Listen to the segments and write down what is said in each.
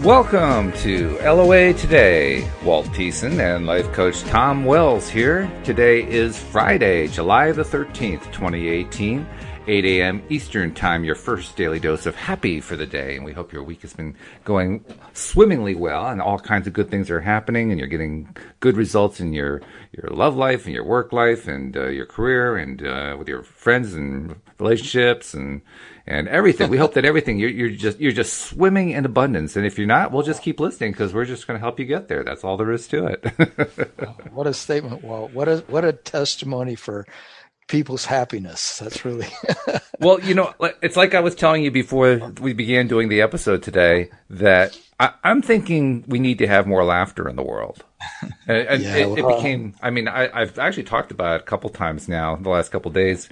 Welcome to LOA Today. Walt Thiessen and life coach Tom Wells here. Today is Friday, July the 13th, 2018, 8 a.m. Eastern Time, your first daily dose of happy for the day. And we hope your week has been going swimmingly well and all kinds of good things are happening and you're getting good results in your love life and your work life and your career and with your friends and relationships and everything. We hope that everything you're just swimming in abundance. And if you're not, we'll just keep listening because we're just going to help you get there. That's all there is to it. What a statement, Walt. What a testimony for people's happiness. That's really Well, it's like I was telling you before we began doing the episode today that I'm thinking we need to have more laughter in the world. And it became, I've actually talked about it a couple times now, the last couple of days,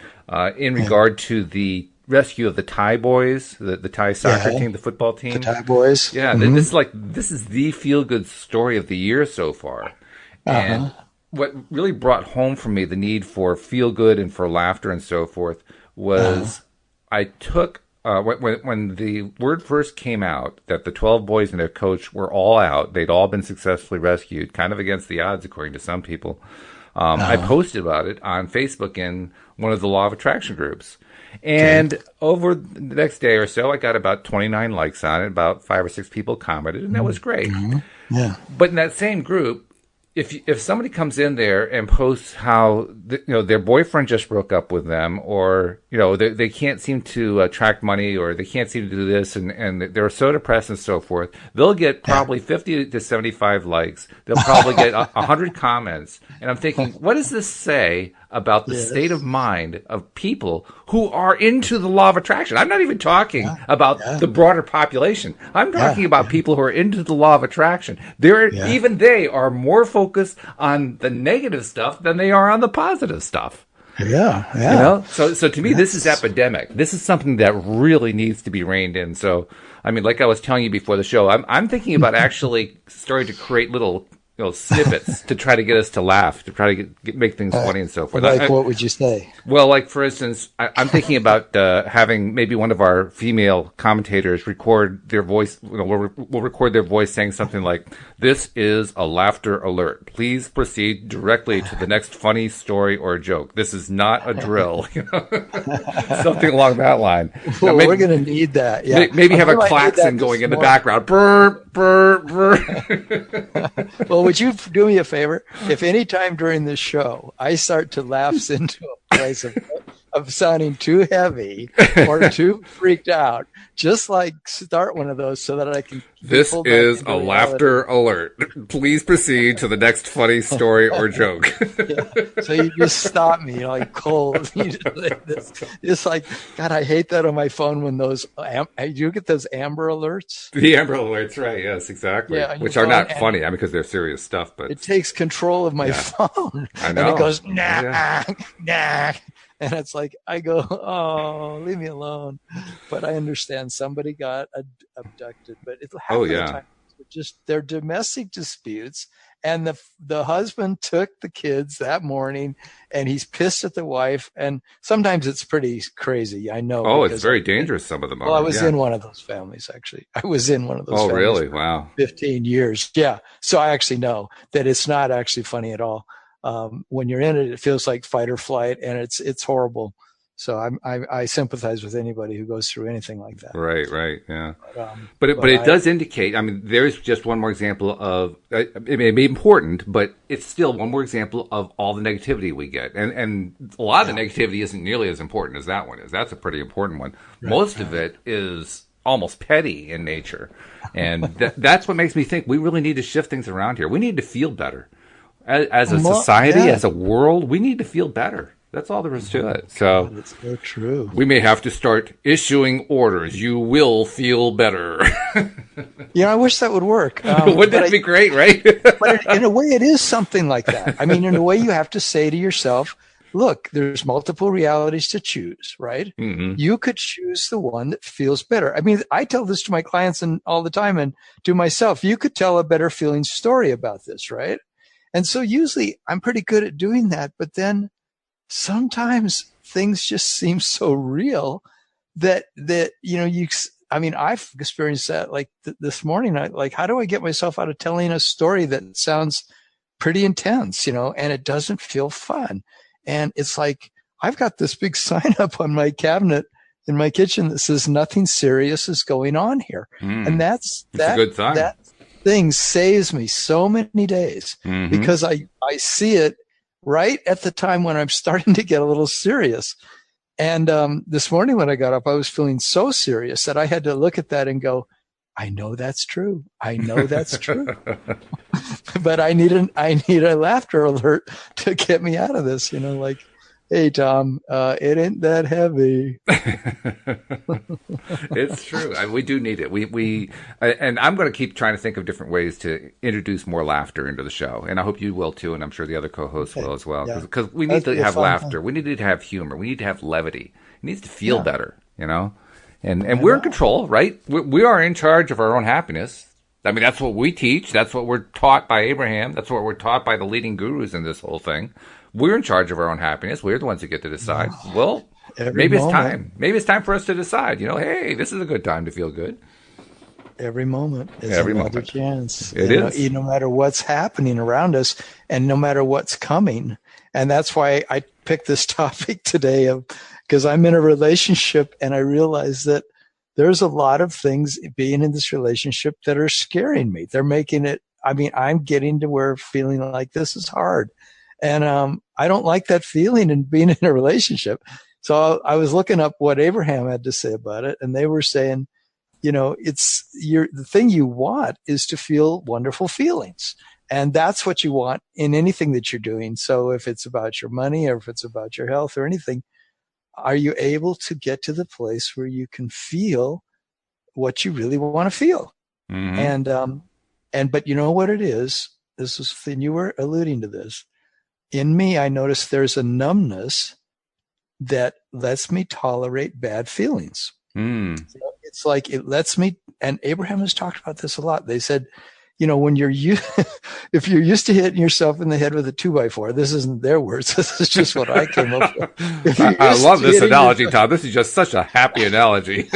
in regard to the rescue of the Thai boys, the Thai soccer team, the football team. The Thai boys. Yeah, this is the feel-good story of the year so far. And what really brought home for me the need for feel-good and for laughter and so forth was I took, when the word first came out that the 12 boys and their coach were all out, they'd all been successfully rescued, kind of against the odds according to some people, I posted about it on Facebook in one of the Law of Attraction groups. And over the next day or so, I got about 29 likes on it. About 5 or 6 people commented, and that was great. Yeah. But in that same group, if somebody comes in there and posts how their boyfriend just broke up with them, or they can't seem to attract money, or they can't seem to do this, and they're so depressed and so forth, they'll get probably 50 to 75 likes. They'll probably get 100 comments, and I'm thinking, what does this say about the state of mind of people who are into the law of attraction? I'm not even talking about the broader population. I'm talking about people who are into the law of attraction. Even they are more focused on the negative stuff than they are on the positive stuff. So to me, this is epidemic. This is something that really needs to be reined in. So, like I was telling you before the show, I'm thinking about actually starting to create little snippets to try to get us to laugh, to try to make things funny and so forth. What would you say? Well, like, for instance, I'm thinking about having maybe one of our female commentators record their voice. We'll record their voice saying something like, "This is a laughter alert. Please proceed directly to the next funny story or joke. This is not a drill." Something along that line. Well, we're going to need that. Yeah. Maybe have a klaxon going in the background. Brr, brr, brr. Well, would you do me a favor? If any time during this show I start to lapse into a place of sounding too heavy or too freaked out, just start one of those so that I can. This is a laughter alert. Please proceed to the next funny story or joke. So you just stop me, cold. It's like, God, I hate that on my phone when those, you get those Amber Alerts? The Amber Alerts, right. Yes, exactly. Yeah, which are not funny, because they're serious stuff. But it takes control of my phone. I know. And it goes, nah. And it's like, I go, oh, leave me alone. But I understand somebody got abducted. But it happens the time. Just their domestic disputes. And the husband took the kids that morning, and he's pissed at the wife. And sometimes it's pretty crazy. I know. Oh, it's very dangerous, some of them are. Well, I was in one of those families, actually. I was in one of those families. Oh, really? Wow. 15 years. Yeah. So I actually know that it's not actually funny at all. When you're in it, it feels like fight or flight, and it's horrible. So I sympathize with anybody who goes through anything like that. Right, yeah. But it does indicate. There's just one more example of it may be important, but it's still one more example of all the negativity we get, and a lot of the negativity isn't nearly as important as that one is. That's a pretty important one. Most of it is almost petty in nature, and that's what makes me think we really need to shift things around here. We need to feel better. As a society, as a world, we need to feel better. That's all there is to it. So that's so true. We may have to start issuing orders. You will feel better. I wish that would work. Wouldn't that be great, right? But in a way, it is something like that. In a way, you have to say to yourself, look, there's multiple realities to choose, right? Mm-hmm. You could choose the one that feels better. I tell this to my clients all the time and to myself. You could tell a better feeling story about this, right? And so usually I'm pretty good at doing that, but then sometimes things just seem so real that I mean, I've experienced that like this morning. Like, how do I get myself out of telling a story that sounds pretty intense, and it doesn't feel fun? And it's like, I've got this big sign up on my cabinet in my kitchen that says nothing serious is going on here. And that's a good sign. That thing saves me so many days because I see it right at the time when I'm starting to get a little serious. And this morning when I got up, I was feeling so serious that I had to look at that and go, I know that's true. I know that's true. But I need a laughter alert to get me out of this, like, hey, Tom, it ain't that heavy. It's true. we do need it. And I'm going to keep trying to think of different ways to introduce more laughter into the show. And I hope you will too. And I'm sure the other co-hosts will as well. Because we need to have laughter. We need to have humor. We need to have levity. It needs to feel better, And we're in control, right? We are in charge of our own happiness. I mean, that's what we teach. That's what we're taught by Abraham. That's what we're taught by the leading gurus in this whole thing. We're in charge of our own happiness. We're the ones who get to decide. Well, maybe it's time. Maybe it's time for us to decide, hey, this is a good time to feel good. Every moment is another chance. It is. No matter what's happening around us and no matter what's coming. And that's why I picked this topic today because I'm in a relationship and I realize that there's a lot of things being in this relationship that are scaring me. They're making it, I'm getting to where feeling like this is hard. And I don't like that feeling in being in a relationship. So I was looking up what Abraham had to say about it. And they were saying, the thing you want is to feel wonderful feelings. And that's what you want in anything that you're doing. So if it's about your money or if it's about your health or anything, are you able to get to the place where you can feel what you really want to feel? But you know what it is? This is the thing, you were alluding to this. In me, I notice there's a numbness that lets me tolerate bad feelings. It's like it lets me, and Abraham has talked about this a lot. They said, when if you're used to hitting yourself in the head with a 2x4, this isn't their words. This is just what I came up with. I love this analogy, Tom. This is just such a happy analogy.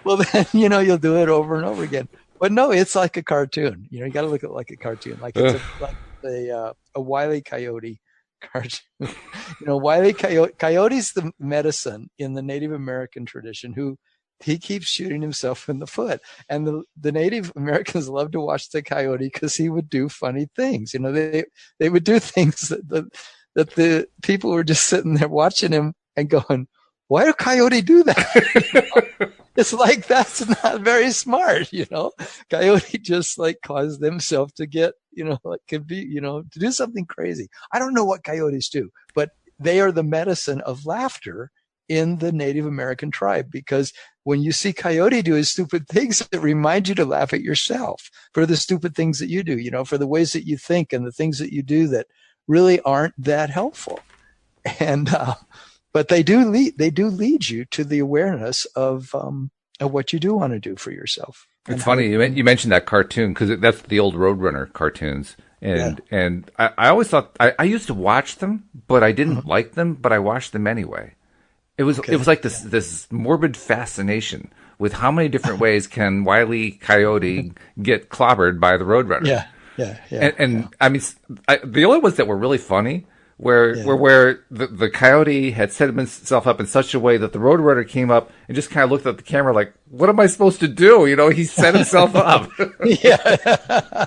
Well, then, you'll do it over and over again. But no, it's like a cartoon. You got to look at it like a cartoon. Like it's a Wile E. Coyote cartoon. Wile E. Coyote's the medicine in the Native American tradition who he keeps shooting himself in the foot. And the Native Americans love to watch the coyote because he would do funny things. They would do things that the people were just sitting there watching him and going, why do coyote do that? It's like, that's not very smart, Coyote just caused themselves to get, to do something crazy. I don't know what coyotes do, but they are the medicine of laughter in the Native American tribe, because when you see coyote do his stupid things, it reminds you to laugh at yourself for the stupid things that you do, for the ways that you think and the things that you do that really aren't that helpful. And, but they do lead you to the awareness of what you do want to do for yourself. It's funny you mentioned that cartoon because that's the old Roadrunner cartoons, and I always thought I used to watch them, but I didn't like them, but I watched them anyway. It was like this morbid fascination with how many different ways can Wile E. Coyote get clobbered by the Roadrunner. And I mean, the only ones that were really funny where the coyote had set himself up in such a way that the Roadrunner came up and just kind of looked at the camera like, what am I supposed to do? He set himself up. Yeah.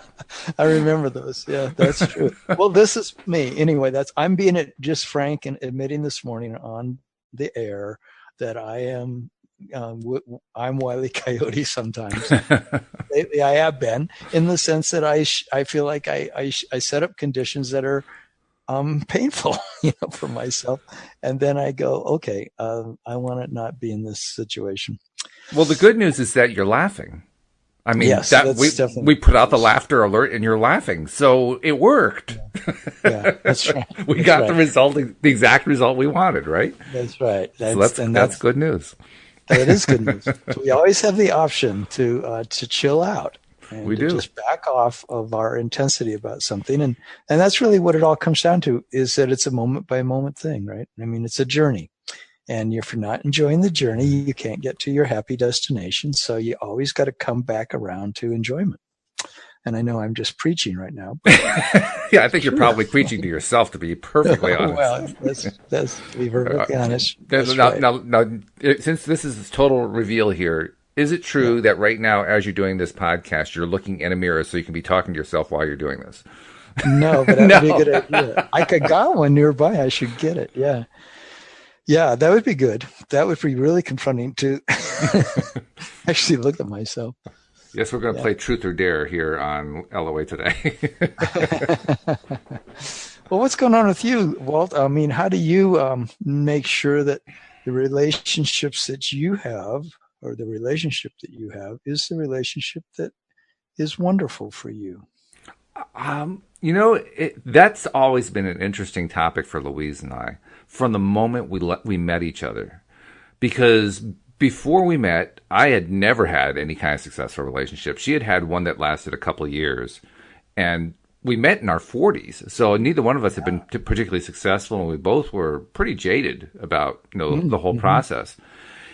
I remember those. Yeah, that's true. Well, this is me. Anyway, I'm being just frank and admitting this morning on the air that I am I'm Wile E. Coyote sometimes. Lately, I have been, in the sense that I feel like I set up conditions that are painful, for myself, and then I go, okay, I want to not be in this situation. Well, the good news is that you're laughing. I mean, yes, we put out the laughter alert and you're laughing. So it worked. Yeah, that's right. We got the result, the exact result we wanted, right? That's right. That's good news. That is good news. So we always have the option to chill out. And we do. Just back off of our intensity about something. And that's really what it all comes down to, is that it's a moment by moment thing, right? I mean, it's a journey. And if you're not enjoying the journey, you can't get to your happy destination. So you always got to come back around to enjoyment. And I know I'm just preaching right now. But yeah, I think you're probably preaching to yourself, to be perfectly honest. Well, let's be perfectly honest. Now, since this is total reveal here, is it true that right now, as you're doing this podcast, you're looking in a mirror so you can be talking to yourself while you're doing this? No, but that would be a good idea. I got one nearby. I should get it. Yeah. Yeah, that would be good. That would be really confronting to actually look at myself. Yes, we're going to play Truth or Dare here on LOA today. Well, what's going on with you, Walt? I mean, how do you make sure that the relationships that you have, or the relationship that you have, is the relationship that is wonderful for you? That's always been an interesting topic for Louise and I from the moment we met each other. Because before we met, I had never had any kind of successful relationship. She had one that lasted a couple of years. And we met in our 40s. So neither one of us had been particularly successful. And we both were pretty jaded about the whole process.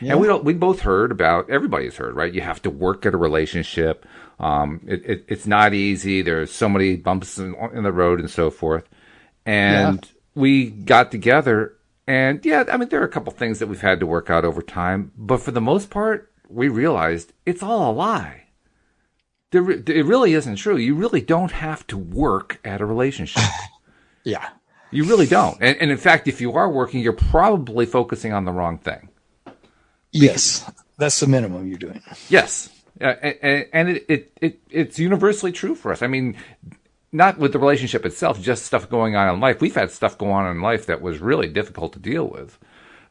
Yeah. And we both heard about, everybody's heard, right? You have to work at a relationship. It's not easy. There's so many bumps in the road and so forth. And we got together, and there are a couple things that we've had to work out over time. But for the most part, we realized it's all a lie. It really isn't true. You really don't have to work at a relationship. Yeah. You really don't. And in fact, if you are working, you're probably focusing on the wrong thing. Yes. That's the minimum you're doing. Yes. And it's universally true for us. I mean, not with the relationship itself, just stuff going on in life. We've had stuff go on in life that was really difficult to deal with.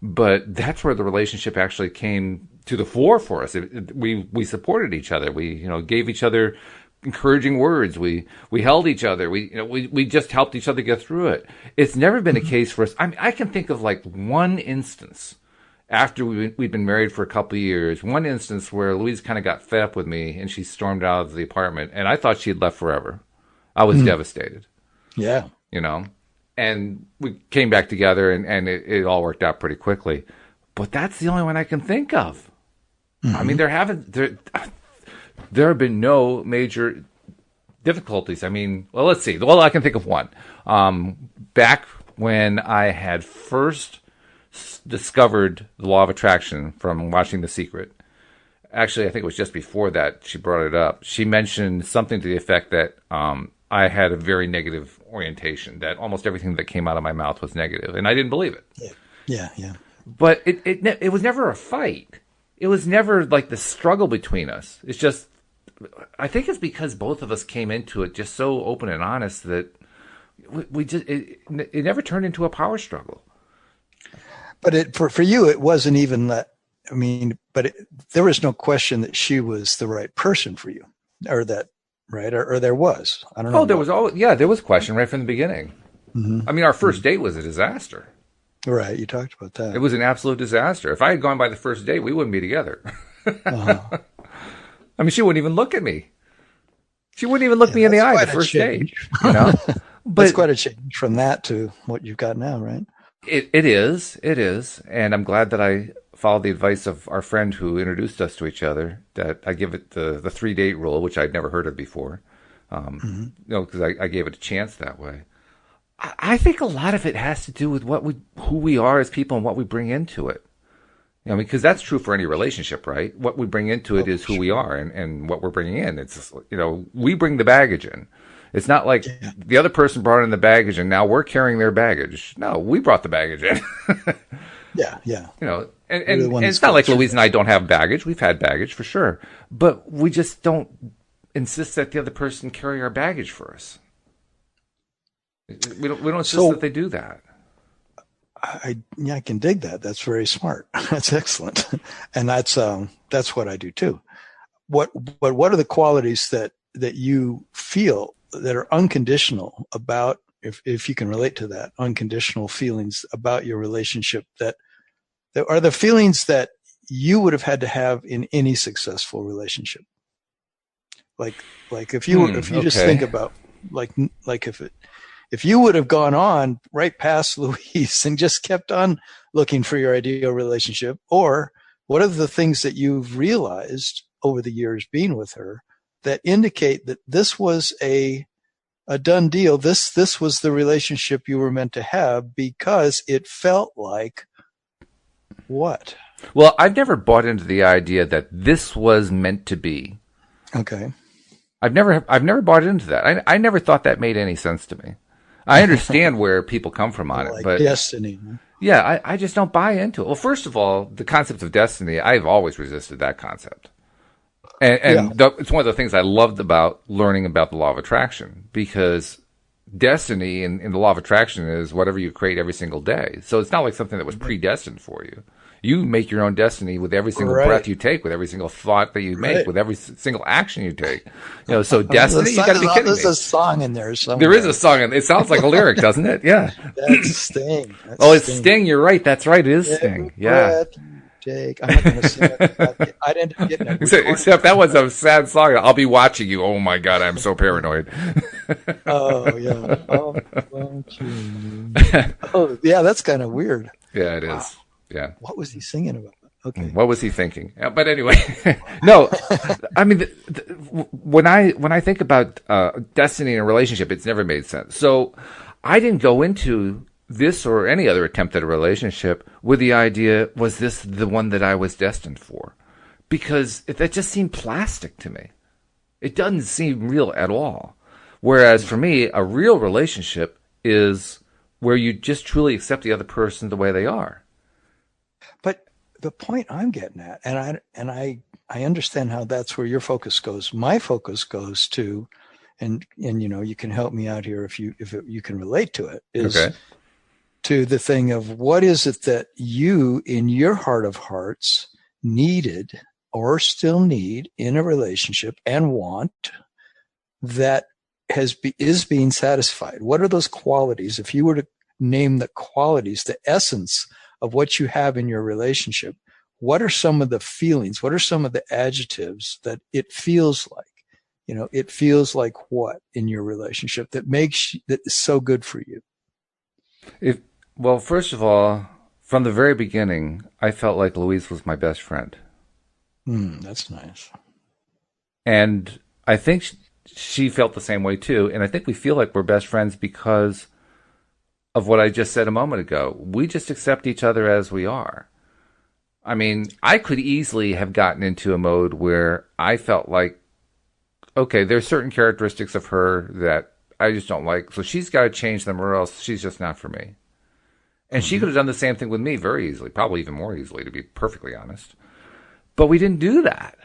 But that's where the relationship actually came to the fore for us. We supported each other. We gave each other encouraging words. We held each other. We just helped each other get through it. It's never been a case for us. I mean, I can think of like one instance after we'd been married for a couple of years, one instance where Louise kind of got fed up with me and she stormed out of the apartment, and I thought she had left forever. I was devastated. Yeah. And we came back together, and it all worked out pretty quickly. But that's the only one I can think of. I mean, there have been no major difficulties. I mean, well, let's see. Well, I can think of one. Back when I had first discovered the law of attraction from watching The Secret. Actually, I think it was just before that she brought it up. She mentioned something to the effect that I had a very negative orientation, that almost everything that came out of my mouth was negative, and I didn't believe it. Yeah. But it was never a fight. It was never like the struggle between us. It's just, I think it's because both of us came into it just so open and honest that it never turned into a power struggle. But for you, it wasn't even that. I mean, there was no question that she was the right person for you, or that, right? Or there was. I don't know. Oh, there was question right from the beginning. I mean, our first date was a disaster. Right, you talked about that. It was an absolute disaster. If I had gone by the first date, we wouldn't be together. I mean, she wouldn't even look at me. She wouldn't even look me in the eye the first date. But that's quite a change from that to what you've got now, right? It is, and I'm glad that I followed the advice of our friend who introduced us to each other. That I give it the 3-date rule, which I'd never heard of before. Because I gave it a chance that way. I think a lot of it has to do with who we are as people and what we bring into it. Because that's true for any relationship, right? What we bring into it is who we are, and what we're bringing in. It's just, we bring the baggage in. It's not like the other person brought in the baggage and now we're carrying their baggage. No, we brought the baggage in. Yeah. And it's not like Louise and I don't have baggage. We've had baggage for sure. But we just don't insist that the other person carry our baggage for us. We don't insist that they do that. I can dig that. That's very smart. That's excellent. And that's what I do too. What are the qualities that you feel that are unconditional about, if you can relate to that, unconditional feelings about your relationship that are the feelings that you would have had to have in any successful relationship? Like if you just think about like if you would have gone on right past Louise and just kept on looking for your ideal relationship, or what are the things that you've realized over the years being with her that indicate that this was a done deal? This was the relationship you were meant to have, because it felt like what? Well, I've never bought into the idea that this was meant to be. Okay. I've never bought into that. I never thought that made any sense to me. I understand where people come from on like it, but destiny. yeah, I just don't buy into it. Well, first of all, the concept of destiny, I've always resisted that concept. And it's one of the things I loved about learning about the law of attraction, because destiny in the law of attraction is whatever you create every single day. So it's not like something that was predestined for you. You make your own destiny with every single breath you take, with every single thought that you make, with every single action you take. So destiny, you got to be kidding me. There's a song in there somewhere. There is a song, and it sounds like a lyric, doesn't it? Yeah. That's Sting. It's Sting. You're right. That's right. It is Sting. Yeah. Jake. I'm not going to sing it. I'd end up getting it. Except that was a sad song. I'll be watching you. Oh my God, I'm so paranoid. Oh yeah. Oh yeah, that's kind of weird. Yeah, it is. Yeah. What was he singing about? Okay. What was he thinking? But anyway, no. I mean, when I think about destiny in a relationship, it's never made sense. So I didn't go into this or any other attempt at a relationship with the idea, was this the one that I was destined for? Because that just seemed plastic to me. It doesn't seem real at all. Whereas for me, a real relationship is where you just truly accept the other person the way they are. But the point I'm getting at, and I understand how that's where your focus goes. My focus goes to, and you can help me out here if you can relate to it, is okay, to the thing of what is it that you in your heart of hearts needed or still need in a relationship and want that is being satisfied. What are those qualities? If you were to name the qualities, the essence of what you have in your relationship, what are some of the feelings? What are some of the adjectives that it feels like? It feels like what in your relationship that is so good for you? Well, first of all, from the very beginning, I felt like Louise was my best friend. That's nice. And I think she felt the same way too. And I think we feel like we're best friends because of what I just said a moment ago. We just accept each other as we are. I mean, I could easily have gotten into a mode where I felt like, okay, there's certain characteristics of her that I just don't like, so she's got to change them or else she's just not for me. And she could have done the same thing with me very easily, probably even more easily, to be perfectly honest. But we didn't do that.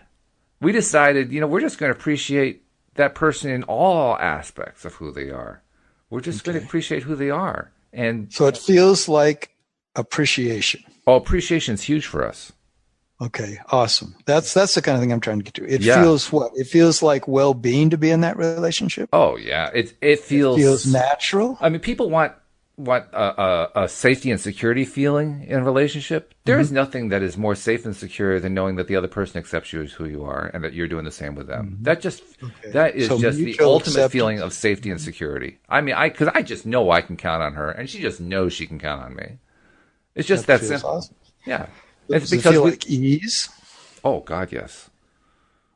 We decided, we're just going to appreciate that person in all aspects of who they are. We're just going to appreciate who they are. And so it feels like appreciation. Oh, appreciation is huge for us. Okay, awesome. That's the kind of thing I'm trying to get to. It feels what? It feels like well-being to be in that relationship? Oh, yeah. It feels natural. I mean, people want a safety and security feeling in a relationship. There is nothing that is more safe and secure than knowing that the other person accepts you as who you are and that you're doing the same with them. That is just the ultimate feeling of safety and security. I mean, because I just know I can count on her, and she just knows she can count on me. It's just that simple. Awesome. Yeah. It's because it feel like ease? Oh, God, yes.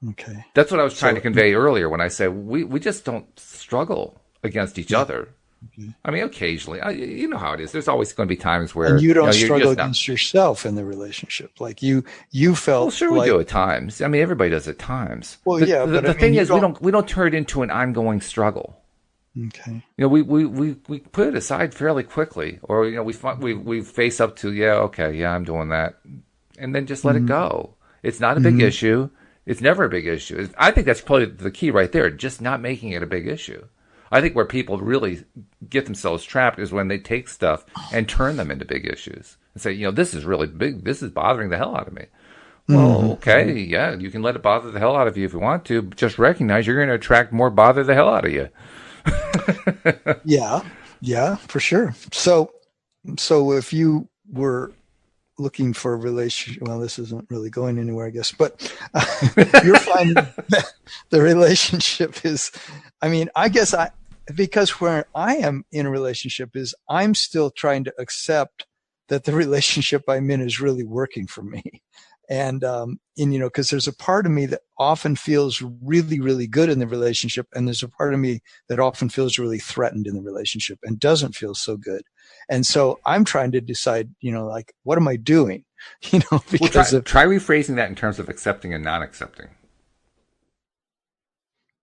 Okay. That's what I was trying to convey earlier when I said we just don't struggle against each other. Okay. I mean, occasionally, you know how it is. There's always going to be times where and you don't struggle against yourself in the relationship. Like you felt. Well, sure, we do at times. I mean, everybody does at times. Well, but the thing is, we don't turn it into an ongoing struggle. Okay. We put it aside fairly quickly, or we face up to I'm doing that, and then just let it go. It's not a big issue. It's never a big issue. I think that's probably the key right there. Just not making it a big issue. I think where people really get themselves trapped is when they take stuff and turn them into big issues and say, this is really big. This is bothering the hell out of me. Well, okay, yeah, you can let it bother the hell out of you if you want to, but just recognize you're going to attract more bother the hell out of you. Yeah, for sure. So if you were looking for a relationship, well, this isn't really going anywhere, I guess, but you're finding that the relationship is, I mean, I guess because where I am in a relationship is I'm still trying to accept that the relationship I'm in is really working for me. And you know, because there's a part of me that often feels really, really good in the relationship, and there's a part of me that often feels really threatened in the relationship and doesn't feel so good. And so I'm trying to decide, you know, like, what am I doing? You know, Well, because of try rephrasing that in terms of accepting and non-accepting.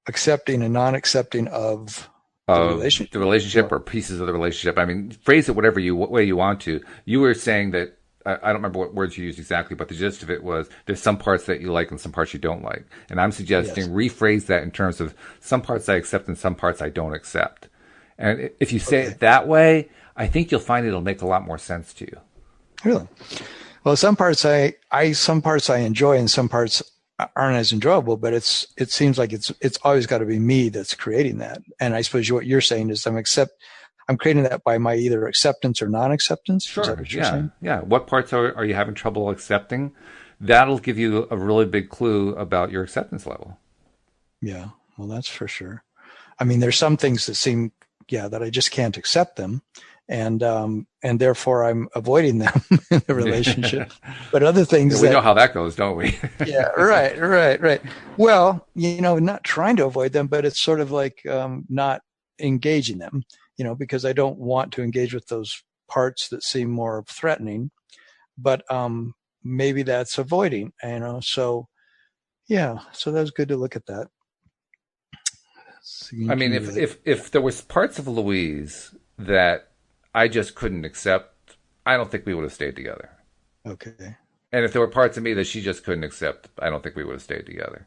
accepting and non-accepting of the Of the relationship. relationship or pieces of the relationship. I mean, phrase it whatever you what way you want to. You were saying that I don't remember what words you used exactly, but the gist of it was there's some parts that you like and some parts you don't like. And I'm suggesting Yes. rephrase that in terms of some parts I accept and some parts I don't accept. And if you say Okay. it that way, I think you'll find it'll make a lot more sense to you. Really? Well, some parts some parts I enjoy and some parts aren't as enjoyable, but it seems like it's always got to be me that's creating that. And I suppose what you're saying is I'm creating that by my either acceptance or non-acceptance. Is that Sure. what you're Yeah. saying? Yeah. What parts are you having trouble accepting? That'll give you a really big clue about your acceptance level. Yeah. Well, that's for sure. I mean, there's some things that seem, yeah, that I just can't accept them, and therefore I'm avoiding them in the relationship. But other Yeah, things we know that, how that goes, don't we? yeah, right, right, right. Well, you know, not trying to avoid them, but it's sort of like not engaging them, you know, because I don't want to engage with those parts that seem more threatening. But maybe that's avoiding, you know. So yeah, so that's good to look at that. So I you mean, can do that. if there was parts of Louise that I just couldn't accept, I don't think we would have stayed together. Okay. And if there were parts of me that she just couldn't accept, I don't think we would have stayed together.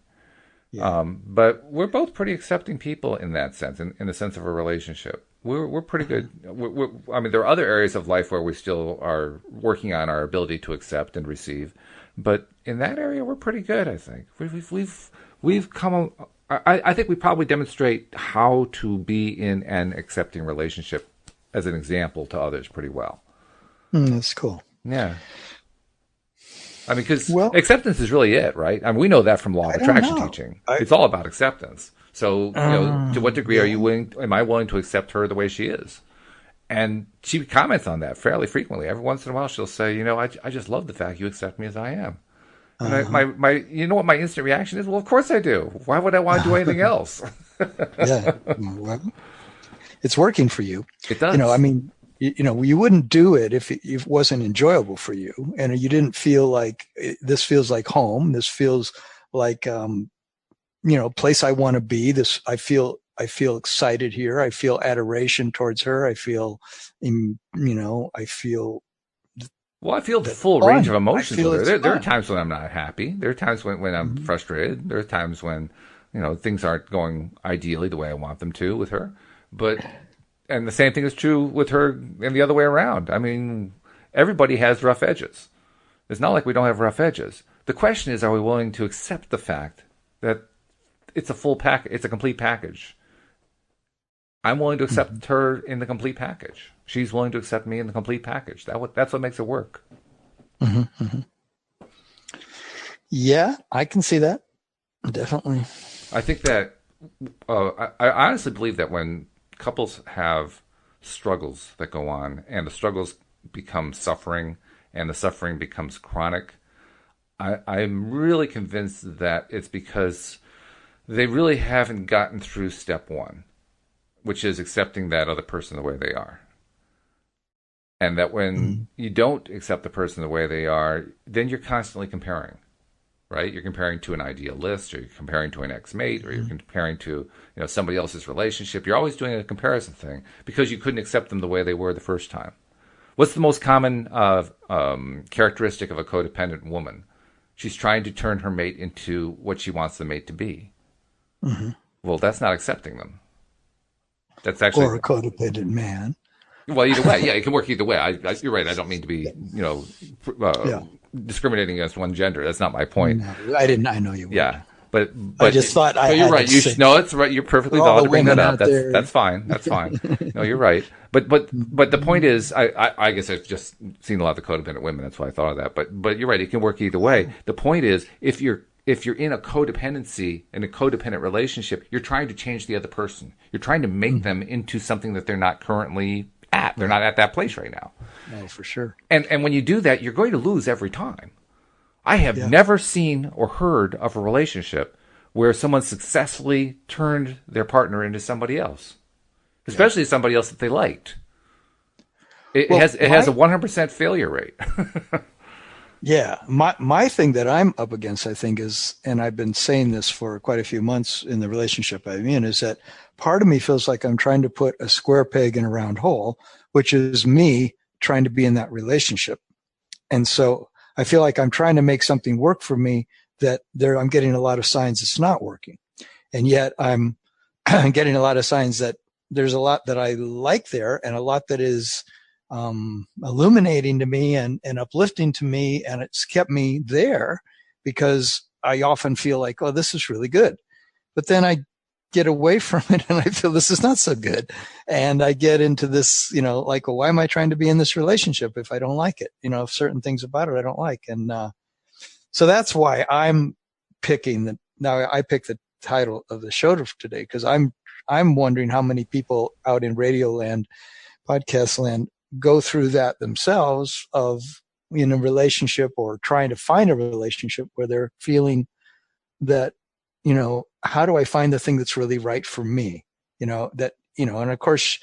Yeah. But we're both pretty accepting people in that sense, in the sense of a relationship. We're pretty good. I mean, there are other areas of life where we still are working on our ability to accept and receive, but in that area, we're pretty good. I think we've come. I think we probably demonstrate how to be in an accepting relationship as an example to others pretty well. That's cool. Yeah. I mean, because Well, acceptance is really it, right? I mean, we know that from law of I don't attraction know. teaching. I It's all about acceptance. So, to what degree are Yeah. you willing? Am I willing to accept her the way she is? And she comments on that fairly frequently. Every once in a while, she'll say, I just love the fact you accept me as I am. And Uh-huh. you know what my instant reaction is? Well, of course I do. Why would I want to do anything else? Yeah. Well, it's working for you. It You know, I does. mean, you know, you wouldn't do it if it wasn't enjoyable for you, and you didn't feel like this feels like home. This feels like, you know, place I want to be. I feel excited here. I feel adoration towards her. I feel, you know, I feel Well, I feel the that full range of fun. I emotions feel with her. it's There are fun. times when I'm not happy. There are times when I'm Hmm. frustrated. There are times when, things aren't going ideally the way I want them to with her. But, and the same thing is true with her and the other way around. I mean, everybody has rough edges. It's not like we don't have rough edges. The question is, are we willing to accept the fact that it's a full pack, it's a complete package? I'm willing to Hmm. accept her in the complete package. She's willing to accept me in the complete package. That's what makes it work. Hmm. Hmm. Yeah, I can see that. Definitely. I think that I honestly believe that when couples have struggles that go on and the struggles become suffering and the suffering becomes chronic, I'm really convinced that it's because they really haven't gotten through step one, which is accepting that other person the way they are. And that when Hmm. you don't accept the person the way they are, then you're constantly comparing, right? You're comparing to an idealist, or you're comparing to an ex-mate, or you're Hmm. comparing to somebody else's relationship. You're always doing a comparison thing because you couldn't accept them the way they were the first time. What's the most common characteristic of a codependent woman? She's trying to turn her mate into what she wants the mate to be. Hmm. Well, that's not accepting them. That's actually Or a codependent man. well, either way. Yeah, it can work either way. You're right. I don't mean to be Yeah. discriminating against one gender. That's not my point. No, I didn't. I know you would. Yeah, but I just thought I no, you're had right. to say No, it's right. You're perfectly for all valid the to bring that women up. out there. That's fine. That's fine. No, you're right. But the point is, I guess I've just seen a lot of the codependent women. That's why I thought of that. But you're right. It can work either way. The point is, if you're in a codependency, in a codependent relationship, you're trying to change the other person. You're trying to make them into something that they're not currently at. They're not at that place right now. No, for sure. And when you do that, you're going to lose every time. I have never seen or heard of a relationship where someone successfully turned their partner into somebody else, especially somebody else that they liked. It has a 100% failure rate. Yeah. My thing that I'm up against, I think, is, and I've been saying this for quite a few months in the relationship I'm in, is that part of me feels like I'm trying to put a square peg in a round hole, which is me trying to be in that relationship. And so I feel like I'm trying to make something work for me that I'm getting a lot of signs it's not working. And yet I'm getting a lot of signs that there's a lot that I like there and a lot that is illuminating to me and uplifting to me. And it's kept me there because I often feel like, oh, this is really good. But then I get away from it and I feel this is not so good. And I get into this, like, well, why am I trying to be in this relationship if I don't like it? If certain things about it I don't like. And so that's why I'm picking now I picked the title of the show today, because I'm wondering how many people out in radio land, podcast land, go through that themselves of in a relationship or trying to find a relationship where they're feeling that, how do I find the thing that's really right for me? And of course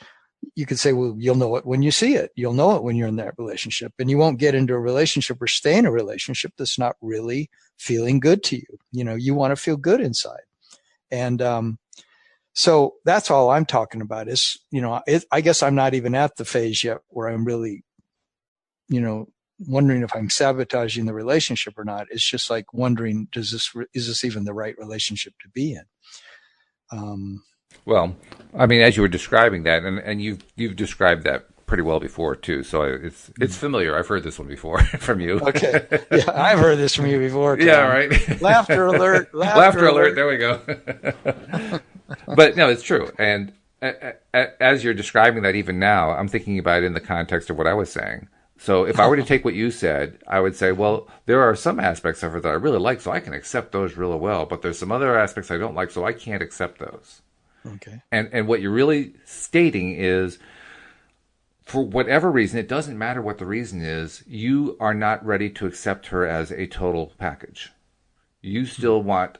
you could say, well, you'll know it when you see it. You'll know it when you're in that relationship, and you won't get into a relationship or stay in a relationship that's not really feeling good to you. You want to feel good inside. And, so that's all I'm talking about is, I guess I'm not even at the phase yet where I'm really, wondering if I'm sabotaging the relationship or not. It's just like wondering, is this even the right relationship to be in? Well, I mean, as you were describing that, and you've described that pretty well before too, so it's familiar. I've heard this one before from you. Okay, yeah, I've heard this from you before. Tom. Yeah, right. Laughter alert! Laughter alert! There we go. But no, it's true. And as you're describing that, even now, I'm thinking about it in the context of what I was saying. So if I were to take what you said, I would say, well, there are some aspects of her that I really like, so I can accept those really well. But there's some other aspects I don't like, so I can't accept those. Okay. And what you're really stating is, for whatever reason, it doesn't matter what the reason is, you are not ready to accept her as a total package. You still want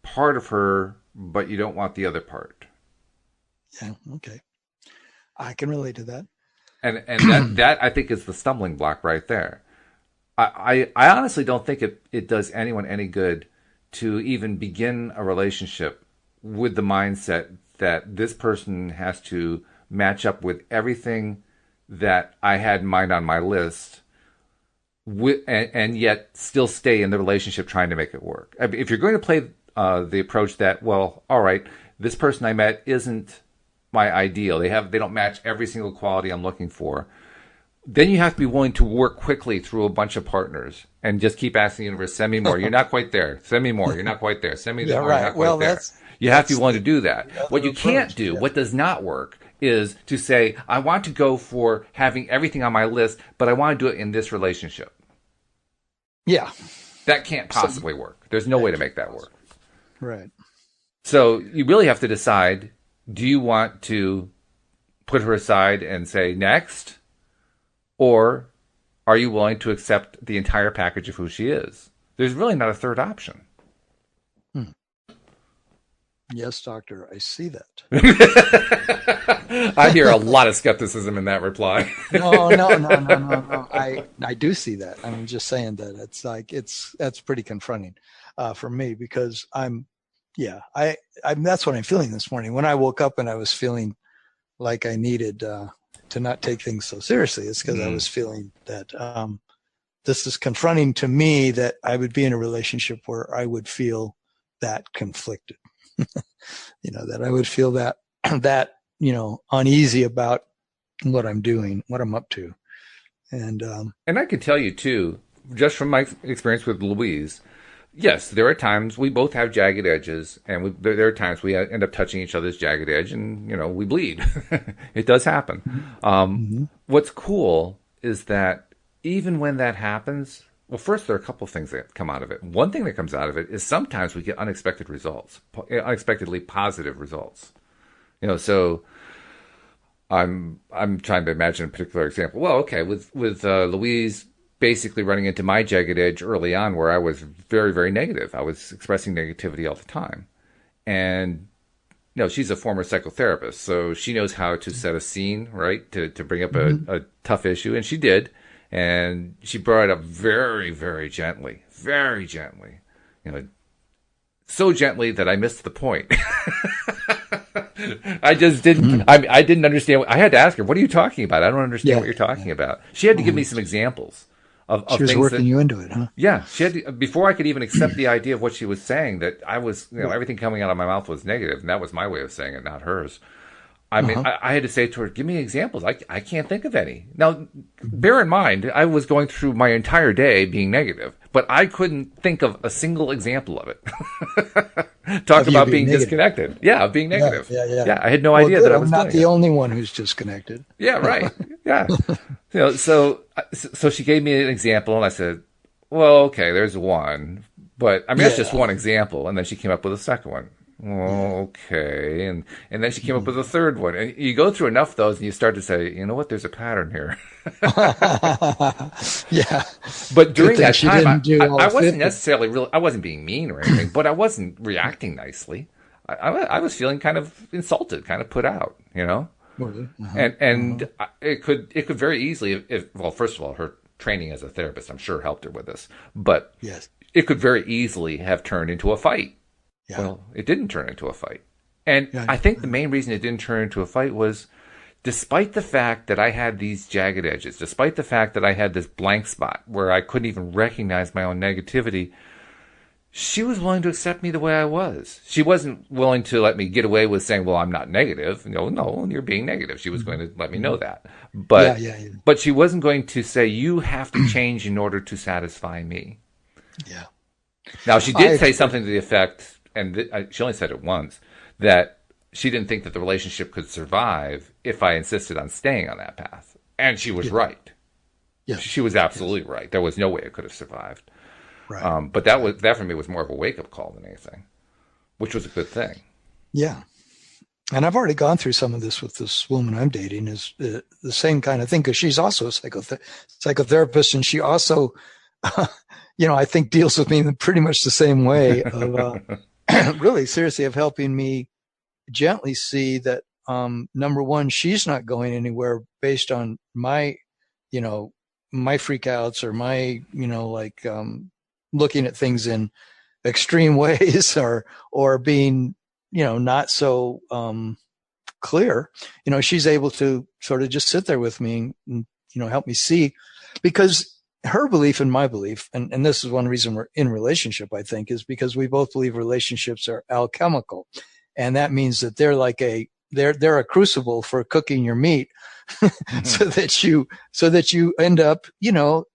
part of her, but you don't want the other part. Yeah, okay. I can relate to that. And that I think is the stumbling block right there. I honestly don't think it does anyone any good to even begin a relationship with the mindset that this person has to match up with everything that I had in mind on my list, and yet still stay in the relationship trying to make it work. I mean, if you're going to play the approach that, well, all right, this person I met isn't my ideal. They don't match every single quality I'm looking for. Then you have to be willing to work quickly through a bunch of partners and just keep asking the universe, send me more. You're not quite there. Send me more. You're not quite there. Send me more. Right. You're not quite there. You have to be willing to do that. What you can't do, what does not work, is to say, I want to go for having everything on my list, but I want to do it in this relationship. Yeah. That can't possibly work. There's no way to make that work. Right. So you really have to decide, do you want to put her aside and say next? Or are you willing to accept the entire package of who she is? There's really not a third option. Yes, doctor, I see that. I hear a lot of skepticism in that reply. No. I do see that. I'm just saying that that's pretty confronting for me, because that's what I'm feeling this morning. When I woke up and I was feeling like I needed to not take things so seriously, it's because I was feeling that this is confronting to me, that I would be in a relationship where I would feel that conflicted. That I would feel that uneasy about what I'm doing, what I'm up to. And I can tell you too, just from my experience with Louise, yes, there are times we both have jagged edges, and there are times we end up touching each other's jagged edge, and we bleed. It does happen. What's cool is that even when that happens, Well, first, there are a couple of things that come out of it. One thing that comes out of it is sometimes we get unexpected results, unexpectedly positive results. So I'm trying to imagine a particular example. Well, okay, with Louise basically running into my jagged edge early on, where I was very, very negative. I was expressing negativity all the time, and she's a former psychotherapist, so she knows how to set a scene, right, to bring up a tough issue, and she did. And she brought it up very, very gently, so gently that I missed the point. I just didn't. I didn't understand. I had to ask her, "What are you talking about? I don't understand what you're talking about." She had to give me some examples of she was things working you into it, huh? Yeah, she had to, before I could even accept the idea of what she was saying. That I was, everything coming out of my mouth was negative, and that was my way of saying it, not hers. I mean, I had to say to her, give me examples. I can't think of any. Now, bear in mind, I was going through my entire day being negative, but I couldn't think of a single example of it. Talk about being disconnected. Yeah, of being negative. Yeah, I had no idea that I was not the only one who's disconnected. Yeah, right. Yeah. So she gave me an example, and I said, well, okay, there's one. But, I mean, that's just one example. And then she came up with a second one. Okay, and then she came up with a third one, and you go through enough of those, and you start to say, you know what? There's a pattern here. Yeah, but during that time, I wasn't necessarily I wasn't being mean or anything, but I wasn't reacting nicely. I was feeling kind of insulted, kind of put out, and it could very easily, well, first of all, her training as a therapist, I'm sure, helped her with this, but yes, it could very easily have turned into a fight. Yeah. Well, it didn't turn into a fight. And I think the main reason it didn't turn into a fight was, despite the fact that I had these jagged edges, despite the fact that I had this blank spot where I couldn't even recognize my own negativity, she was willing to accept me the way I was. She wasn't willing to let me get away with saying, well, I'm not negative. No, you're being negative. She was going to let me know that. But, but she wasn't going to say, you have to change in order to satisfy me. Yeah. Now, she did say something to the effect, and she only said it once, that she didn't think that the relationship could survive if I insisted on staying on that path. And she was right. Yes. She was absolutely right. There was no way it could have survived. Right. But that for me was more of a wake-up call than anything, which was a good thing. Yeah. And I've already gone through some of this with this woman I'm dating, is the same kind of thing, because she's also a psychotherapist, and she also, I think deals with me in pretty much the same way of really seriously of helping me gently see that, number one, she's not going anywhere based on my freakouts or my, looking at things in extreme ways or being, not so, clear. She's able to sort of just sit there with me and help me see, because her belief and my belief, and this is one reason we're in relationship, I think, is because we both believe relationships are alchemical. And that means that they're like they're a crucible for cooking your meat so that you end up,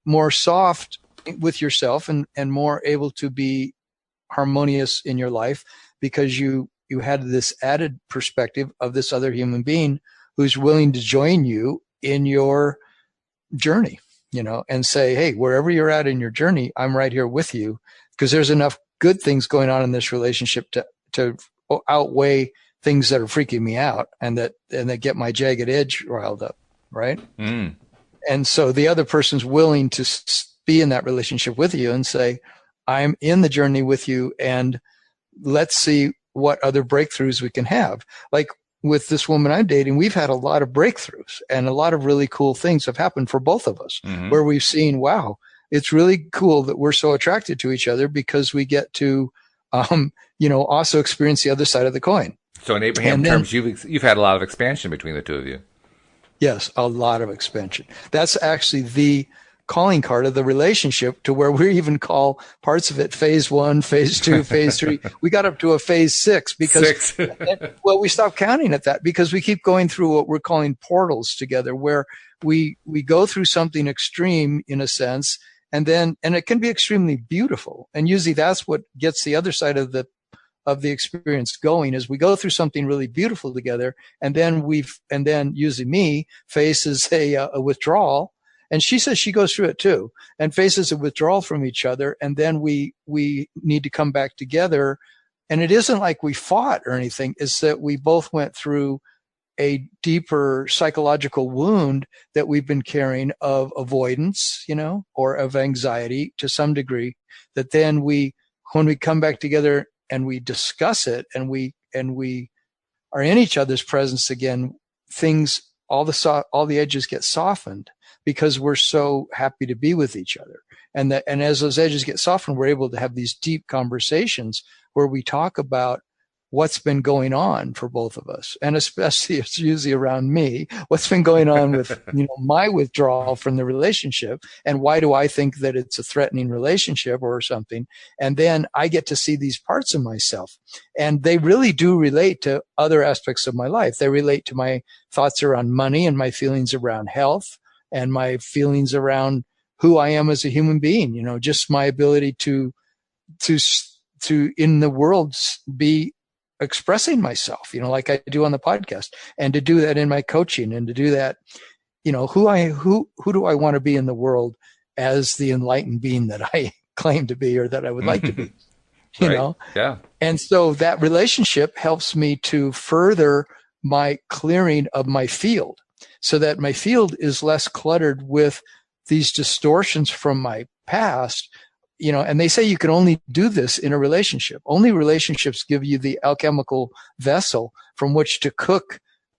more soft with yourself and more able to be harmonious in your life, because you had this added perspective of this other human being who's willing to join you in your journey. And say, hey, wherever you're at in your journey, I'm right here with you, because there's enough good things going on in this relationship to outweigh things that are freaking me out and that get my jagged edge riled up. Right. Mm. And so the other person's willing to be in that relationship with you and say, I'm in the journey with you, and let's see what other breakthroughs we can have. Like with this woman I'm dating, we've had a lot of breakthroughs, and a lot of really cool things have happened for both of us, where we've seen, wow, it's really cool that we're so attracted to each other, because we get to, also experience the other side of the coin. So in Abraham terms, you've had a lot of expansion between the two of you. Yes, a lot of expansion. That's actually the calling card of the relationship, to where we even call parts of it phase 1, phase 2, phase 3. We got up to a phase 6 because, we stopped counting at that, because we keep going through what we're calling portals together, where we go through something extreme in a sense, and it can be extremely beautiful. And usually that's what gets the other side of the experience going, is we go through something really beautiful together, and then usually me faces a withdrawal. And she says she goes through it too and faces a withdrawal from each other. And then we need to come back together. And it isn't like we fought or anything. It's that we both went through a deeper psychological wound that we've been carrying of avoidance, or of anxiety to some degree, that then when we come back together and we discuss it and we are in each other's presence again, all the edges get softened because we're so happy to be with each other. And as those edges get softened, we're able to have these deep conversations where we talk about what's been going on for both of us. And especially it's usually around me, what's been going on with, my withdrawal from the relationship, and why do I think that it's a threatening relationship or something? And then I get to see these parts of myself, and they really do relate to other aspects of my life. They relate to my thoughts around money and my feelings around health and my feelings around who I am as a human being, just my ability to in the world be expressing myself, like I do on the podcast, and to do that in my coaching, and to do that, who do I want to be in the world as the enlightened being that I claim to be, or that I would like to be, right. Yeah. And so that relationship helps me to further my clearing of my field, so that my field is less cluttered with these distortions from my past. And they say you can only do this in a relationship. Only relationships give you the alchemical vessel from which to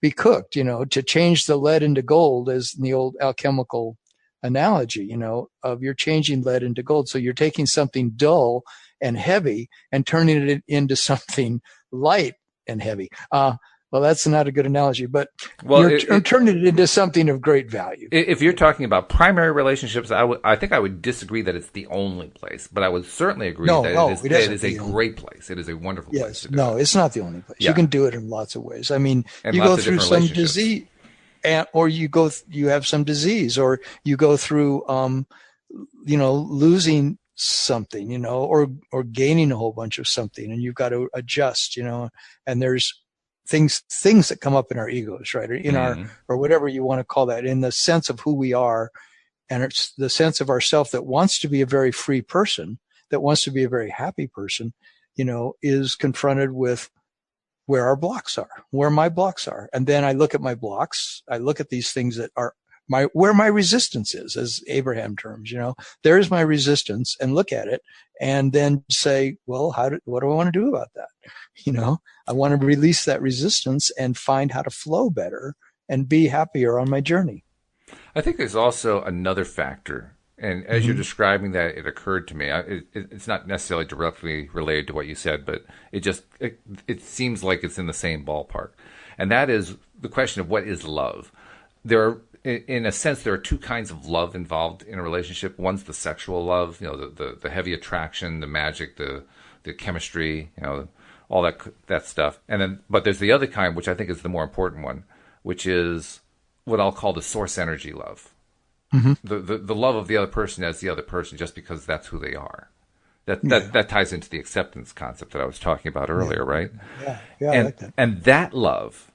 be cooked, to change the lead into gold, as in the old alchemical analogy, of you're changing lead into gold. So you're taking something dull and heavy and turning it into something light and heavy. Well, that's not a good analogy, but you're turning it into something of great value. If you're talking about primary relationships, I think I would disagree that it's the only place, but I would certainly agree that it is a great place. It is a wonderful place to do it. It's not the only place. Yeah. You can do it in lots of ways. I mean, and you go through some disease, or you have some disease, or you go through, losing something, or gaining a whole bunch of something, and you've got to adjust, and there's things that come up in our egos, right? Or in or whatever you want to call that, in the sense of who we are. And it's the sense of ourself that wants to be a very free person, that wants to be a very happy person, is confronted with where our blocks are, where my blocks are. And then I look at my blocks. I look at these things that are where my resistance is, as Abraham terms, there's my resistance, and look at it and then say, well, what do I want to do about that? I want to release that resistance and find how to flow better and be happier on my journey. I think there's also another factor. And as you're describing that, it occurred to me, it's not necessarily directly related to what you said, but it seems like it's in the same ballpark. And that is the question of what is love. In a sense, there are two kinds of love involved in a relationship. One's the sexual love, the heavy attraction, the magic, the chemistry, all that stuff. But there's the other kind, which I think is the more important one, which is what I'll call the source energy love. The love of the other person as the other person, just because that's who they are. That ties into the acceptance concept that I was talking about earlier, right? Yeah, I like that. And that love,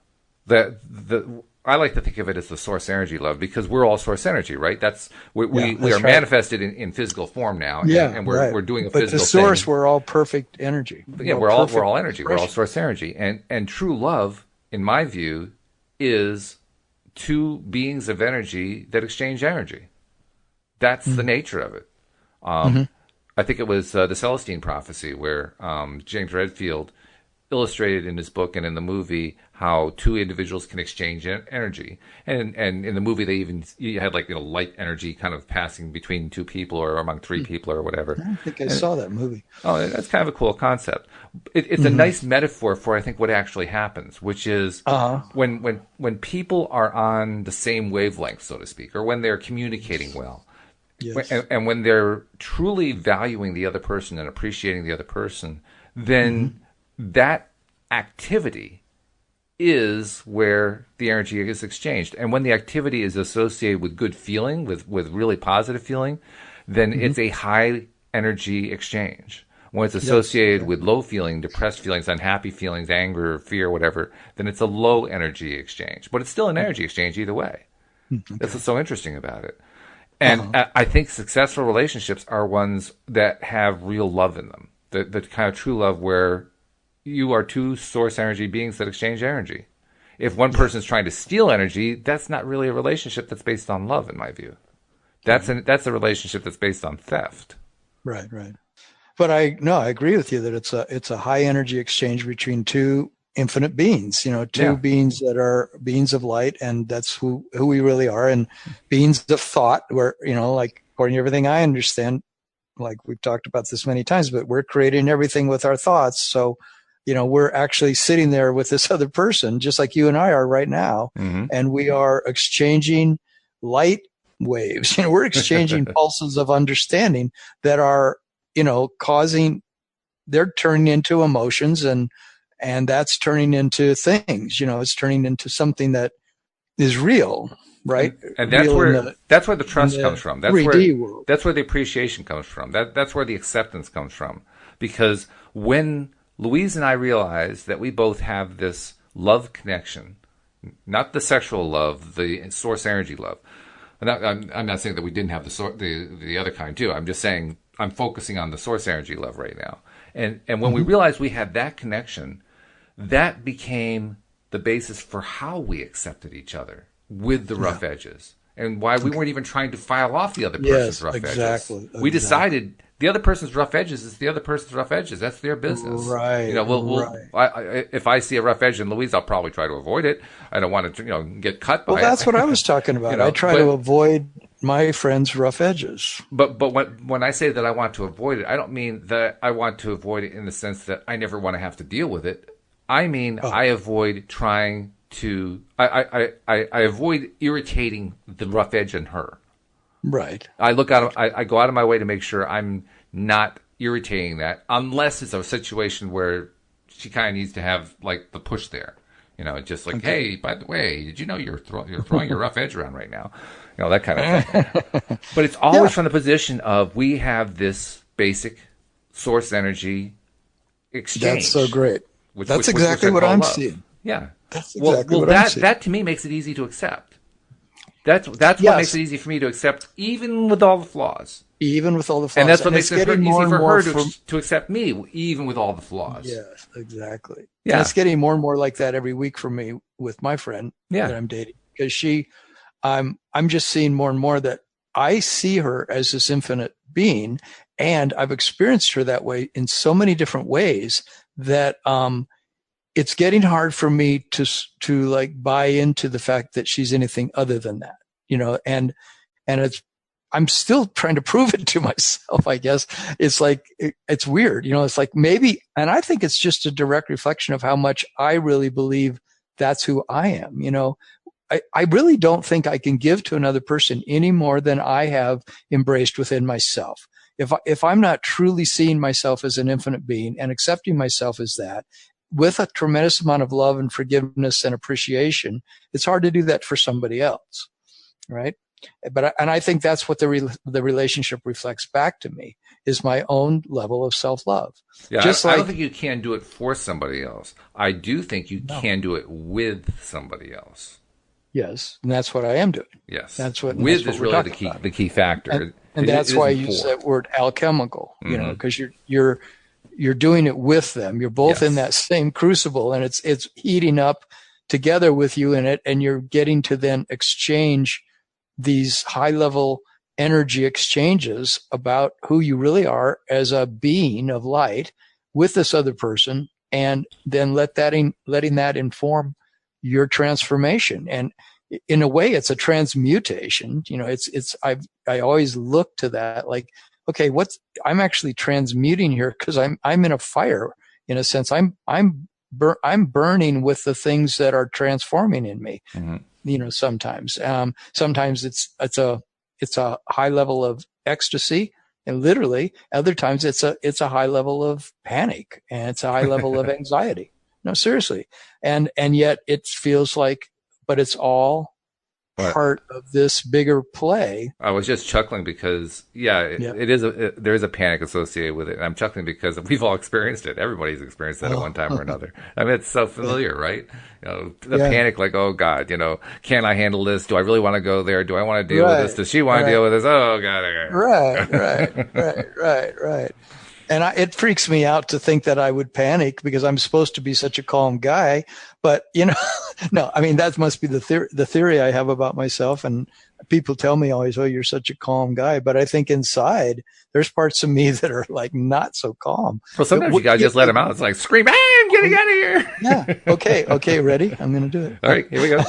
I like to think of it as the source energy love, because we're all source energy, right? We are manifested in physical form now, and we're doing a physical thing. But the source, we're all perfect energy. We're all energy. We're all source energy, and true love, in my view, is two beings of energy that exchange energy. That's the nature of it. I think it was the Celestine Prophecy, where James Redfield illustrated in his book and in the movie how two individuals can exchange energy, and in the movie you had light energy kind of passing between two people or among three people or whatever. I don't think I saw that movie. Oh, that's kind of a cool concept. It's a nice metaphor for, I think, what actually happens, which is when people are on the same wavelength, so to speak, or when they're communicating well. Yes. And when they're truly valuing the other person and appreciating the other person, then that activity is where the energy is exchanged. And when the activity is associated with good feeling, with really positive feeling, then it's a high energy exchange. When it's associated with low feeling, depressed feelings, unhappy feelings, anger, fear, whatever, then it's a low energy exchange. But it's still an energy exchange either way. That's what's so interesting about it. And I think successful relationships are ones that have real love in them. The kind of true love where you are two source energy beings that exchange energy. If one person's trying to steal energy, that's not really a relationship that's based on love, in my view. That's a relationship that's based on theft. Right, right. But I agree with you that it's a high energy exchange between two infinite beings, two beings that are beings of light, and that's who we really are, and beings of thought, where, like, according to everything I understand, like we've talked about this many times, but we're creating everything with our thoughts. So, we're actually sitting there with this other person, just like you and I are right now, and we are exchanging light waves. We're exchanging pulses of understanding that are, they're turning into emotions, and that's turning into things. It's turning into something that is real, right? And that's where the trust comes from. That's where the appreciation comes from. That's where the acceptance comes from. Because when Louise and I realized that we both have this love connection, not the sexual love, the source energy love. I'm not saying that we didn't have the other kind too. I'm just saying I'm focusing on the source energy love right now. And when we realized we had that connection, that became the basis for how we accepted each other with the rough edges, and why we weren't even trying to file off the other person's rough edges. We decided the other person's rough edges is the other person's rough edges. That's their business. Right. If I see a rough edge in Louise, I'll probably try to avoid it. I don't want to, get cut by it. Well, that's what I was talking about. I try to avoid my friends' rough edges. But when I say that I want to avoid it, I don't mean that I want to avoid it in the sense that I never want to have to deal with it. I mean, I avoid trying to. I avoid irritating the rough edge in her. Right. I go out of my way to make sure I'm not irritating that, unless it's a situation where she kind of needs to have like the push there. Just like, hey, by the way, did you know you're throwing your rough edge around right now? That kind of thing. But it's always from the position of we have this basic source energy exchange. That's so great. That's exactly what I'm seeing. Yeah. That's exactly what I'm seeing. That to me makes it easy to accept. That's what makes it easy for me to accept, even with all the flaws. Even with all the flaws. And that's what makes it easy for her to accept me, even with all the flaws. Yes, exactly. Yeah. And it's getting more and more like that every week for me with my friend that I'm dating. Because I'm just seeing more and more that I see her as this infinite being, and I've experienced her that way in so many different ways that it's getting hard for me to like buy into the fact that she's anything other than that, and I'm still trying to prove it to myself, I guess. It's like, it's weird, it's like maybe, and I think it's just a direct reflection of how much I really believe that's who I am. I really don't think I can give to another person any more than I have embraced within myself. If I'm not truly seeing myself as an infinite being and accepting myself as that, with a tremendous amount of love and forgiveness and appreciation, it's hard to do that for somebody else, right? And I think that's what the relationship reflects back to me, is my own level of self-love. Yeah, I don't think you can do it for somebody else. I do think you can do it with somebody else. Yes, and that's what I am doing. Yes, that's what with is really the key factor, and that's why I use that word alchemical. Because you're doing it with them. You're both in that same crucible, and it's heating up together with you in it, and you're getting to then exchange these high level energy exchanges about who you really are as a being of light with this other person, and then letting that inform your transformation. And in a way, it's a transmutation. I always look to that like, okay, I'm actually transmuting here, because I'm in a fire, in a sense. I'm burning with the things that are transforming in me. Sometimes it's a high level of ecstasy, and literally other times it's a high level of panic, and it's a high level of anxiety. No, seriously. And yet it feels like, but it's all What? part of this bigger play. I was just chuckling because, yeah, Yep. there is a panic associated with it. And I'm chuckling because we've all experienced it. Everybody's experienced that at one time or another. I mean, it's so familiar, right? The Yeah. panic, like, oh God, can I handle this? Do I really want to go there? Do I want to deal with this? Right. Does she want to Right. deal with this? Oh God. Right. And it freaks me out to think that I would panic because I'm supposed to be such a calm guy. But, no, I mean, that must be the theory I have about myself. And people tell me always, oh, you're such a calm guy. But I think inside there's parts of me that are like not so calm. Well, sometimes you gotta just let them out. It's like, scream, hey, I'm getting out of here. Yeah. Okay. Ready? I'm going to do it. All right, here we go.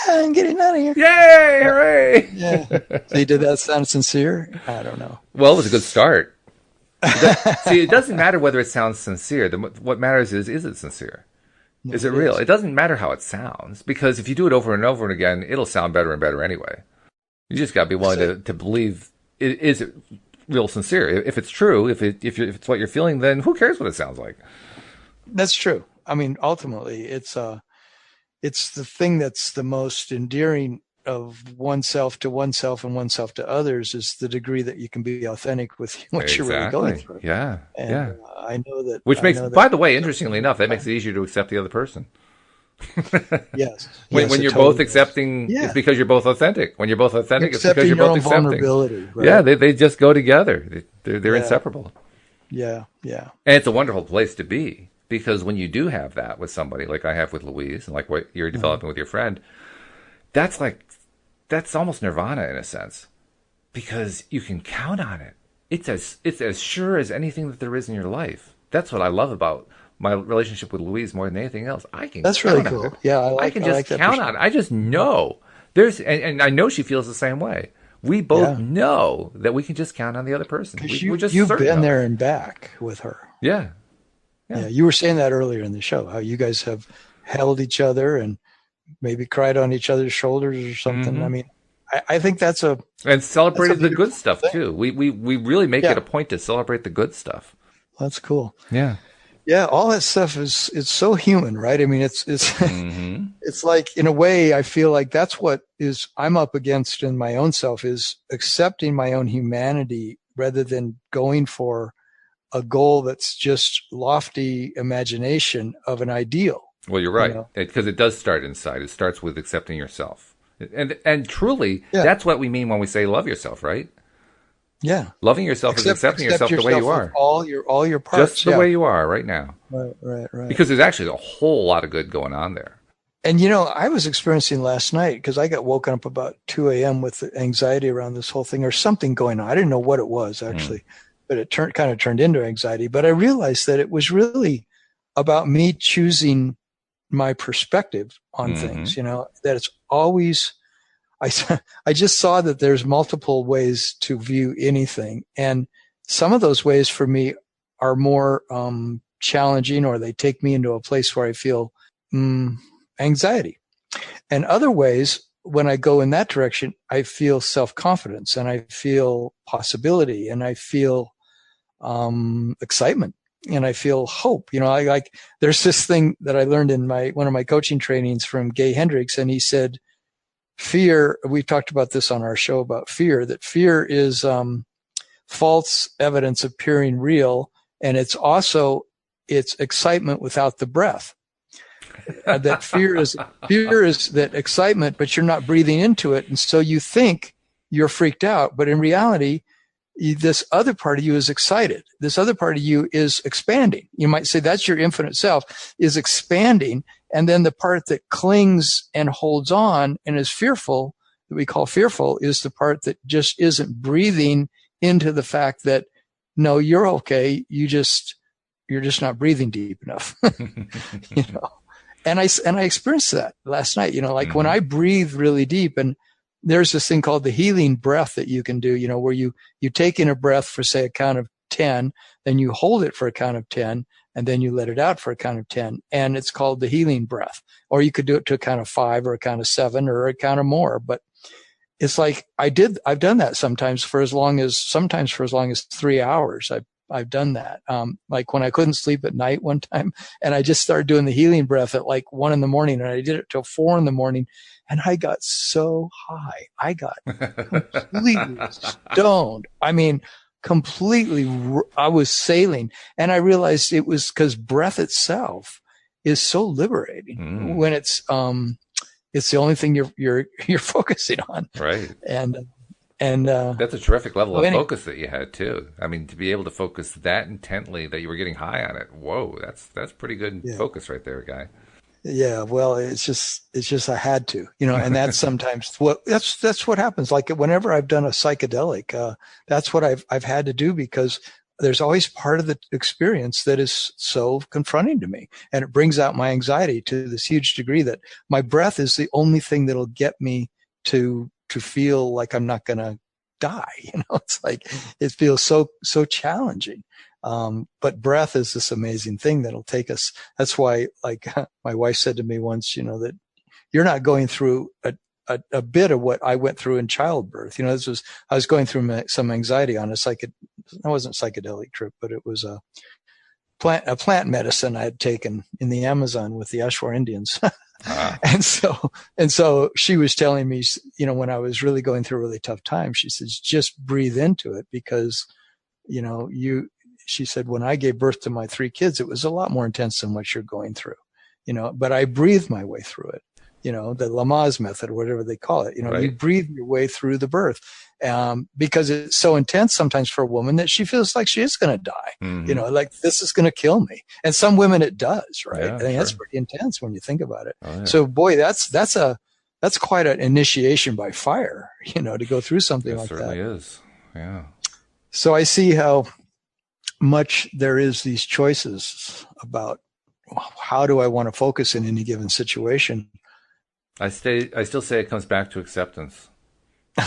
I'm getting out of here. Yay, hooray. Yeah. So did that sound sincere? I don't know. Well, it was a good start. See, it doesn't matter whether it sounds sincere. What matters is it sincere? No, Is it real? It doesn't matter how it sounds, because if you do it over and over again, it'll sound better and better anyway. You just got to be willing to believe is it real sincere. If it's true, if it's what you're feeling, then who cares what it sounds like? That's true. I mean, ultimately, it's the thing that's the most endearing of oneself to oneself and oneself to others is the degree that you can be authentic with what you're really going through. Yeah. And Yeah. I know that. Which makes, by the way, interestingly enough, that makes it easier to accept the other person. Yes. When you're both accepting, it's because you're both authentic. When you're both authentic, it's because you're both accepting. Vulnerability, right? Yeah, they just go together. They're inseparable. Yeah. And it's a wonderful place to be, because when you do have that with somebody, like I have with Louise, and like what you're developing with your friend, that's almost nirvana in a sense, because you can count on it. It's as sure as anything that there is in your life. That's what I love about my relationship with Louise more than anything else. That's really cool. Yeah, I can just count on it. I just know and I know she feels the same way. We both know that we can just count on the other person. You've been there and back with her. Yeah. You were saying that earlier in the show, how you guys have held each other and maybe cried on each other's shoulders or something. I mean, I think and celebrated the good stuff too. We really make it a point to celebrate the good stuff. That's cool. Yeah. Yeah, all that stuff it's so human, right? I mean, it's it's like, in a way, I feel like that's what is I'm up against in my own self, is accepting my own humanity rather than going for a goal that's just lofty imagination of an ideal. Well, you're right, because it does start inside. It starts with accepting yourself, and truly, that's what we mean when we say love yourself, right? Yeah, loving yourself is accepting yourself the way you are, all your parts, just the way you are right now. Right. Because there's actually a whole lot of good going on there. And I was experiencing last night, because I got woken up about 2 a.m. with anxiety around this whole thing, or something going on. I didn't know what it was actually, but it kind of turned into anxiety. But I realized that it was really about me choosing my perspective on things. That it's always. I just saw that there's multiple ways to view anything. And some of those ways for me are more challenging, or they take me into a place where I feel anxiety. And other ways, when I go in that direction, I feel self-confidence, and I feel possibility, and I feel excitement, and I feel hope. There's this thing that I learned in one of my coaching trainings from Gay Hendricks, and he said, fear, we've talked about this on our show about fear, that fear is false evidence appearing real, and it's excitement without the breath. That fear is that excitement, but you're not breathing into it, and so you think you're freaked out, but in reality, this other part of you is excited. This other part of you is expanding. You might say that's your infinite self is expanding. And then the part that clings and holds on and is fearful, that we call fearful, is the part that just isn't breathing into the fact that, no, you're okay. You're just not breathing deep enough. And I experienced that last night, when I breathe really deep, and there's this thing called the healing breath that you can do, where you take in a breath for, say, a count of 10, then you hold it for a count of 10, and then you let it out for a count of 10. And it's called the healing breath. Or you could do it to a count of 5 or a count of 7 or a count of more. But it's like I've done that sometimes for as long as 3 hours. I've done that. Like when I couldn't sleep at night one time, and I just started doing the healing breath at like 1 a.m, and I did it till 4 a.m, and I got so high. I got completely stoned. I mean, completely, I was sailing, and I realized it was because breath itself is so liberating when it's the only thing you're focusing on. Right. And that's a terrific level of focus that you had too. I mean, to be able to focus that intently that you were getting high on it. Whoa, that's pretty good focus right there, guy. Yeah, well, it's just I had to, and that's sometimes that's what happens. Like whenever I've done a psychedelic, that's what I've had to do, because there's always part of the experience that is so confronting to me, and it brings out my anxiety to this huge degree that my breath is the only thing that'll get me to feel like I'm not going to die. It's like it feels so challenging. But breath is this amazing thing that'll take us. That's why, like my wife said to me once, that you're not going through a bit of what I went through in childbirth. I was going through some anxiety on it wasn't a psychedelic trip, but it was a plant medicine I had taken in the Amazon with the Ashwar Indians. And so she was telling me, when I was really going through a really tough time, she says, just breathe into it, because, she said, when I gave birth to my 3 kids, it was a lot more intense than what you're going through, but I breathed my way through it, the Lamaze method, or whatever they call it. Right. You breathe your way through the birth, because it's so intense sometimes for a woman that she feels like she is going to die, like this is going to kill me. And some women it does, right? Yeah, I think that's pretty intense when you think about it. Oh, yeah. So boy, that's quite an initiation by fire, to go through something like that. It certainly is. Yeah. So I see how much there is these choices about how do I want to focus in any given situation. I still say it comes back to acceptance.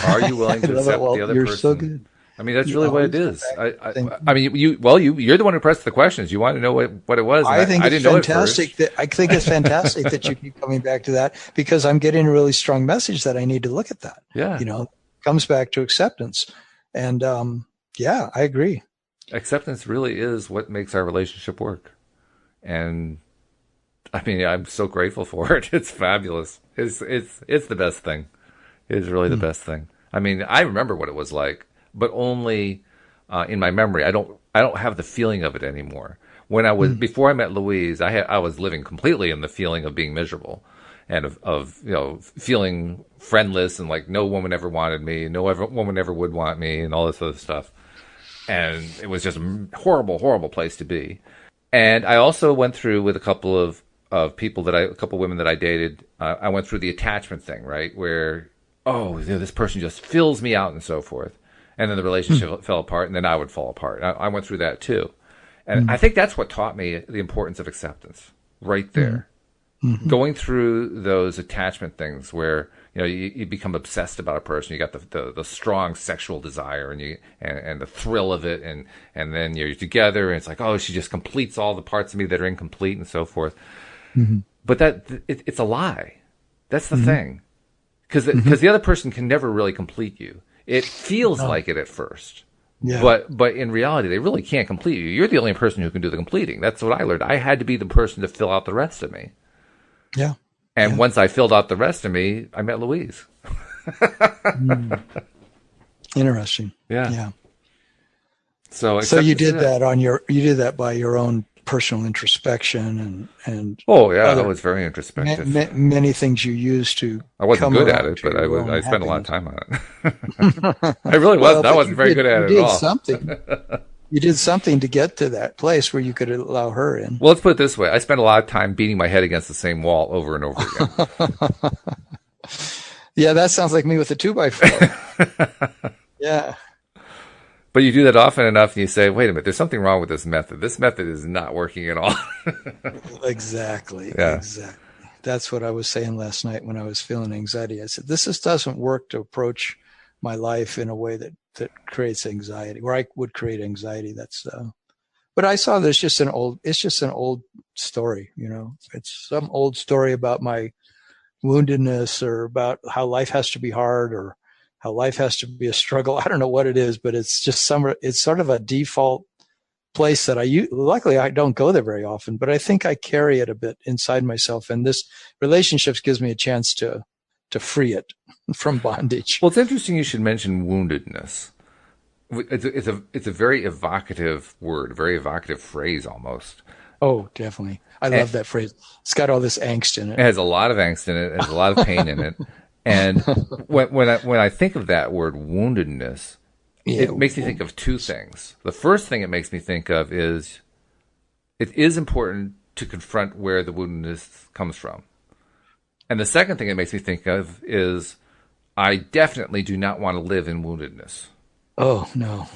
Are you willing to accept the other you're person? So good. I mean, that's really what it is. I mean, you're the one who pressed the questions. You want to know what it was. I think it's fantastic. I think it's fantastic that you keep coming back to that, because I'm getting a really strong message that I need to look at that. Yeah. Comes back to acceptance. And, I agree. Acceptance really is what makes our relationship work. And I mean, I'm so grateful for it. It's fabulous. It's the best thing. It is really the best thing. I mean, I remember what it was like, but only in my memory. I don't have the feeling of it anymore. When I was before I met Louise, I was living completely in the feeling of being miserable, and of feeling friendless, and like no woman ever wanted me, woman ever would want me, and all this other stuff. And it was just a horrible, horrible place to be. And I also went through with a couple of people a couple of women that I dated. I went through the attachment thing, right, where this person just fills me out and so forth. And then the relationship fell apart, and then I would fall apart. I went through that too. And I think that's what taught me the importance of acceptance right there. Going through those attachment things where, you become obsessed about a person. You got the strong sexual desire and the thrill of it. And then you're together, and it's like, she just completes all the parts of me that are incomplete and so forth. But it's a lie. That's the thing. Because the other person can never really complete you. It feels like it at first. Yeah. But in reality, they really can't complete you. You're the only person who can do the completing. That's what I learned. I had to be the person to fill out the rest of me. Yeah. And once I filled out the rest of me, I met Louise. Interesting. Yeah. Yeah. So you did that by your own personal introspection and I was very introspective. Many things you used to. I wasn't good at it, but I spent a lot of time on it. I really wasn't. I wasn't very good at it at all. You did something to get to that place where you could allow her in. Well, let's put it this way. I spent a lot of time beating my head against the same wall over and over again. Yeah, that sounds like me with a 2x4. Yeah. But you do that often enough, and you say, wait a minute, there's something wrong with this method. This method is not working at all. Exactly. Yeah. Exactly. That's what I was saying last night when I was feeling anxiety. I said, this just doesn't work to approach my life in a way that creates anxiety, where I would create anxiety. But I saw this it's just an old story, it's some old story about my woundedness, or about how life has to be hard, or how life has to be a struggle. I don't know what it is, but it's just it's sort of a default place that luckily I don't go there very often, but I think I carry it a bit inside myself. And this relationships gives me a chance to free it from bondage. Well, it's interesting you should mention woundedness. It's a very evocative word, a very evocative phrase almost. Oh, definitely. I love that phrase. It's got all this angst in it. It has a lot of angst in it. It has a lot of pain in it. And when I think of that word woundedness, it makes me think of two things. The first thing it makes me think of is it is important to confront where the woundedness comes from. And the second thing it makes me think of is I definitely do not want to live in woundedness. Oh, no.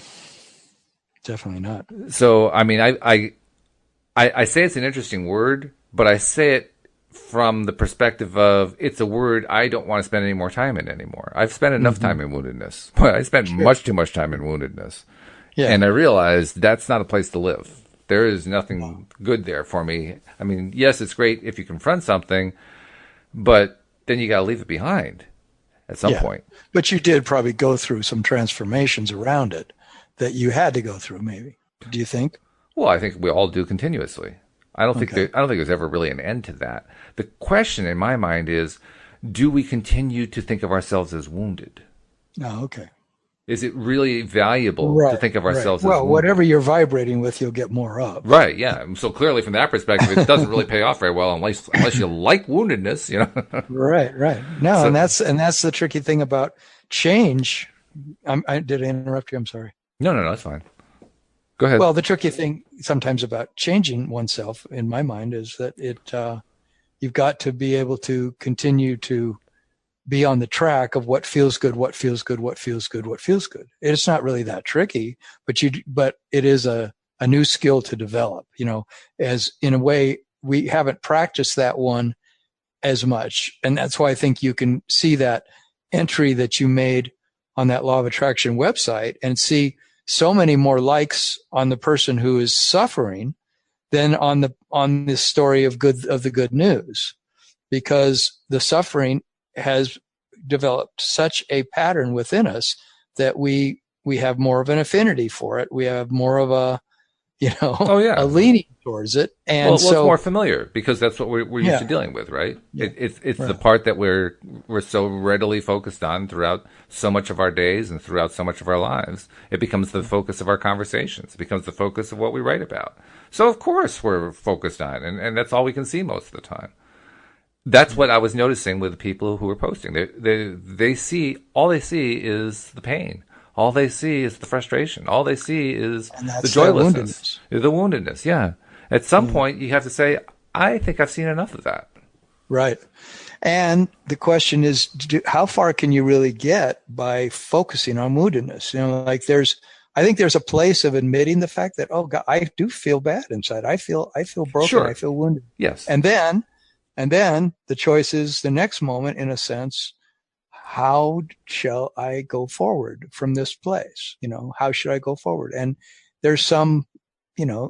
Definitely not. So, I mean, I say it's an interesting word, but I say it from the perspective of it's a word I don't want to spend any more time in anymore. I've spent enough time in woundedness. I spent much too much time in woundedness. Yeah. And I realized that's not a place to live. There is nothing good there for me. I mean, yes, it's great if you confront something, but then you got to leave it behind at some point. But you did probably go through some transformations around it that you had to go through, maybe. Do you think? Well, I think we all do continuously. I don't think there's ever really an end to that. The question in my mind is, do we continue to think of ourselves as wounded? Oh, okay. Is it really valuable to think of ourselves as wounded? Well, whatever you're vibrating with, you'll get more of. Right, yeah. So clearly from that perspective, it doesn't really pay off very well unless you like woundedness, you know. Right. No, so, and that's the tricky thing about change. Did I interrupt you? I'm sorry. No, that's fine. Go ahead. Well, the tricky thing sometimes about changing oneself, in my mind, is that you've got to be able to continue to be on the track of what feels good, what feels good, what feels good, what feels good. It's not really that tricky, but it is a new skill to develop, you know, as in a way we haven't practiced that one as much. And that's why I think you can see that entry that you made on that Law of Attraction website and see so many more likes on the person who is suffering than on the story of the good news, because the suffering has developed such a pattern within us that we have more of an affinity for it. We have more of a, a leaning towards it. And it's more familiar because that's what we're used to dealing with, right? Yeah. It's right. The part that we're so readily focused on throughout so much of our days and throughout so much of our lives. It becomes the focus of our conversations. It becomes the focus of what we write about. So of course we're focused on it, and that's all we can see most of the time. That's what I was noticing with the people who were posting. They see, all they see is the pain. All they see is the frustration. All they see is the joylessness. The woundedness, yeah. At some point, you have to say, I think I've seen enough of that. Right. And the question is, how far can you really get by focusing on woundedness? You know, like I think there's a place of admitting the fact that, oh God, I do feel bad inside. I feel broken. Sure. I feel wounded. Yes. And then the choice is the next moment, in a sense, how shall I go forward from this place? You know, how should I go forward? And there's some,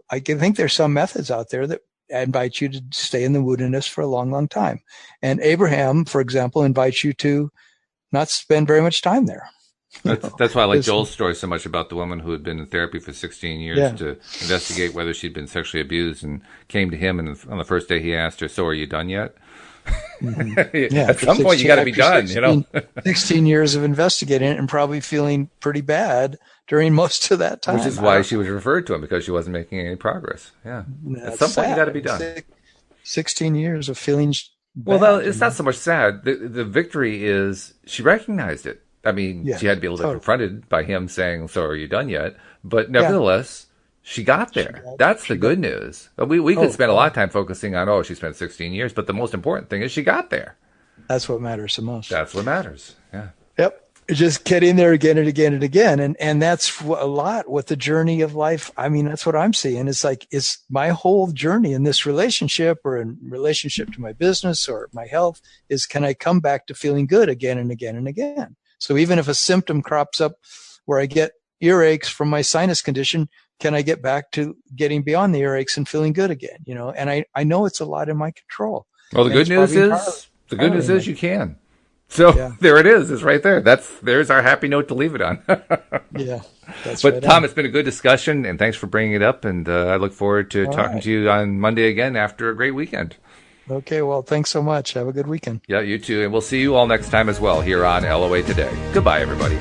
I think there's some methods out there that invite you to stay in the woundedness for a long, long time. And Abraham, for example, invites you to not spend very much time there. That's why I like Joel's story so much about the woman who had been in therapy for 16 years to investigate whether she'd been sexually abused, and came to him, and on the first day he asked her, "So are you done yet?" Mm-hmm. At some point you got to be done, 16 years of investigating it and probably feeling pretty bad during most of that time. Which is why she was referred to him, because she wasn't making any progress. Yeah. At some point you got to be done. 16 years of feeling bad. Well, it's not so much sad. The victory is she recognized it. I mean, she had to be a little bit confronted by him saying, "So are you done yet?" But nevertheless, she got there. That's the good news. We could spend a lot of time focusing on, she spent 16 years, but the most important thing is she got there. That's what matters the most. That's what matters. Yeah. Yep. Just getting there again and again and again. And that's a lot with the journey of life. I mean, that's what I'm seeing. It's like, it's my whole journey in this relationship or in relationship to my business or my health is, can I come back to feeling good again and again and again? So even if a symptom crops up where I get earaches from my sinus condition, can I get back to getting beyond the earaches and feeling good again? And I know it's a lot in my control. Well, the good news is you can. So Yeah. there it is. It's right there. There's our happy note to leave it on. Yeah. That's But right Tom, on. it's been a good discussion, and thanks for bringing it up. And I look forward to All talking right. to you on Monday again after a great weekend. Okay. Well, thanks so much. Have a good weekend. Yeah, you too. And we'll see you all next time as well here on LOA Today. Goodbye, everybody.